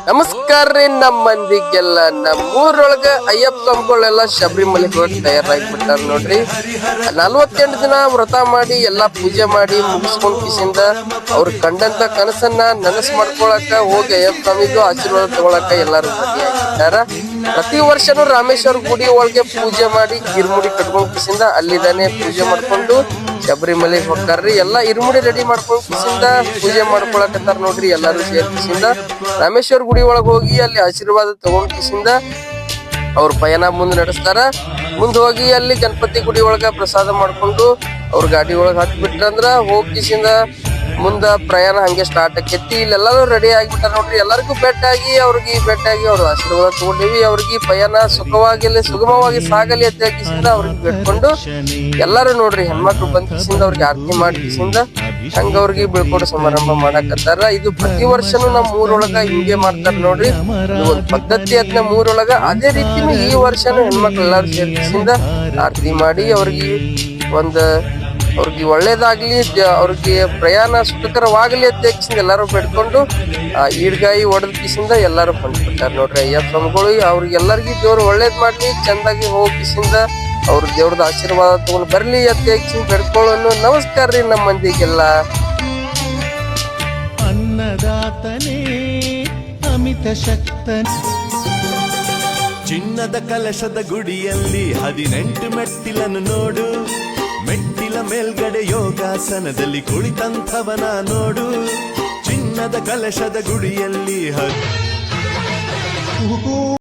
ನಮಸ್ಕಾರ ರೀ ನಮ್ಮ ಮಂದಿಗೆಲ್ಲ ನಮ್ಮೂರೊಳಗ ಅಯ್ಯಪ್ಪ ಸ್ವಾಮಿಗಳೆಲ್ಲ ಶಬರಿಮಲೆಗೆ ಹೋಗಿ ತಯಾರಾಗಿಬಿಟ್ಟಾರ ನೋಡ್ರಿ. 48 ದಿನ ವ್ರತ ಮಾಡಿ ಎಲ್ಲಾ ಪೂಜೆ ಮಾಡಿ ಮುಗಿಸ್ಕೊಂಡ್ ಕಿಸಿಂದ ಅವ್ರು ಕಂಡಂತ ಕನಸನ್ನ ನನಸು ಮಾಡ್ಕೊಳಕ ಹೋಗಿ ಅಯ್ಯಪ್ಪ ಸ್ವಾಮಿದು ಆಶೀರ್ವಾದ ತಗೊಳಕ ಎಲ್ಲಾರು ರೆಡಿ ಆಗಿರ್ತಾರ. ಪ್ರತಿ ವರ್ಷನೂ ರಾಮೇಶ್ವರ ಗುಡಿ ಒಳಗೆ ಪೂಜೆ ಮಾಡಿ ಇರ್ಮುಡಿ ಕಟ್ಕೊಂಡ್ ಕಿಸಿಂದ ಅಲ್ಲಿದಾನೆ ಪೂಜೆ ಮಾಡ್ಕೊಂಡು ಶಬರಿಮಲೆಗೆ ಹೋಗ್ತಾರ್ರಿ. ಎಲ್ಲಾ ಇರ್ಮುಡಿ ರೆಡಿ ಮಾಡ್ಕೊಂಡ್ ಕಿಸಿಂದ ಪೂಜೆ ಮಾಡ್ಕೊಳಕತ್ತಾರ ನೋಡ್ರಿ. ಎಲ್ಲಾರು ಸೇರ್ ಕಿಸಿಂದ ರಾಮೇಶ್ವರ ಗುಡಿ ಒಳಗ್ ಹೋಗಿ ಅಲ್ಲಿ ಆಶೀರ್ವಾದ ತಗೊಂಡ್ ಕಿಸಿಂದ ಅವ್ರ ಪಯಣ ಮುಂದ್ ನಡೆಸ್ತಾರ. ಮುಂದ್ ಹೋಗಿ ಅಲ್ಲಿ ಗಣಪತಿ ಗುಡಿ ಒಳಗ ಪ್ರಸಾದ ಮಾಡ್ಕೊಂಡು ಅವ್ರ ಗಾಡಿ ಒಳಗ್ ಹತ್ ಬಿಟ್ರಂದ್ರ ಹೋಗಿ ಕಿಸಿಂದ ಮುಂದ ಪ್ರಯಾಣ ಹಂಗೆ ಸ್ಟಾರ್ಟ್ ಆಕೇತಿ. ಇಲ್ಲೆಲ್ಲರೂ ರೆಡಿ ಆಗಿಬಿಟ್ಟಾರ ನೋಡ್ರಿ. ಎಲ್ಲರಿಗೂ ಭೇಟಿಯಾಗಿ ಅವ್ರ ಆಶೀರ್ವಾದ ತಗೊಂಡಿವಿ. ಅವ್ರಿಗೆ ಪಯಣ ಸುಗಮವಾಗಿ ಸಾಗಲಿ ಅಂತ ಕಿಸಿಂದ ಅವ್ರಿಗೆ ಬೇಡ್ಕೊಂಡು ಎಲ್ಲಾರು ನೋಡ್ರಿ ಹೆಣ್ಮಕ್ಳು ಬಂದ್ ಕಿಸಿಂದ ಅವ್ರಿಗೆ ಆರತಿ ಮಾಡಿ ಕಿಸಿಂದ ಹಂಗ ಅವ್ರಿಗೆ ಬೀಳ್ಕೊಡೋ ಸಮಾರಂಭ ಮಾಡಕತ್ತಾರ. ಇದು ಪ್ರತಿ ವರ್ಷನೂ ನಮ್ ಊರೊಳಗ ಹಿಂಗೆ ಮಾಡ್ತಾರ ನೋಡ್ರಿ. ಇದು ಒಂದ್ ಪದ್ಧತಿ ಅದ್ ನಮ್ ಊರೊಳಗ. ಅದೇ ರೀತಿನೂ ಈ ವರ್ಷನೂ ಹೆಣ್ಮಕ್ಳು ಎಲ್ಲಾರು ಸೇರಿ ಕಿಸಿಂದ ಆರತಿ ಮಾಡಿ ಅವ್ರಿಗೆ ಒಳ್ಳೇದಾಗ್ಲಿ, ಅವ್ರಿಗೆ ಪ್ರಯಾಣ ಸುಖಕರವಾಗ್ಲಿ ಅಂತ ಕಿಸಿಂದ ಎಲ್ಲಾರು ಬೇಡ್ಕೊಂಡು ಈಡ್ಗಾಯಿ ಹೊಡೆದ ಕಿಸಿಂದ ಎಲ್ಲಾರು ಬಂದ್ಬಿಟ್ಟಾರ ನೋಡ್ರಿ. ಅಯ್ಯಪ್ಪ ಸ್ವಾಮಿಗಳು ಅವ್ರಿಗೆಲ್ಲರಿಗೂ ದೇವ್ರು ಒಳ್ಳೇದ್ ಮಾಡ್ಲಿ, ಚಂದಾಗಿ ಹೋಗಿ ಕಿಸಿಂದ ಅವ್ರ ದೇವ್ರದ ಆಶೀರ್ವಾದ ತಗೊಂಡು ಬರ್ಲಿ ಅಂತ ಕಿಸಿಂದ ಬೇಡ್ಕೊಳ್ಳೋನು. ನಮಸ್ಕಾರ ರೀ ನಮ್ಮ ಮಂದಿಗೆಲ್ಲ. ಅನ್ನದಾತನೇ ಅಮಿತ ಶಕ್ತನೇ. ಚಿನ್ನದ ಕಲಶದ ಗುಡಿಯಲ್ಲಿ 18 ಮೆಟ್ಟಿಲನ್ನು ನೋಡು. ಮೆಟ್ಟಿಲ ಮೇಲ್ಗಡೆ ಯೋಗಾಸನದಲ್ಲಿ ಕುಳಿತಂಥವನ ನೋಡು. ಚಿನ್ನದ ಕಲಶದ ಗುಡಿಯಲ್ಲಿ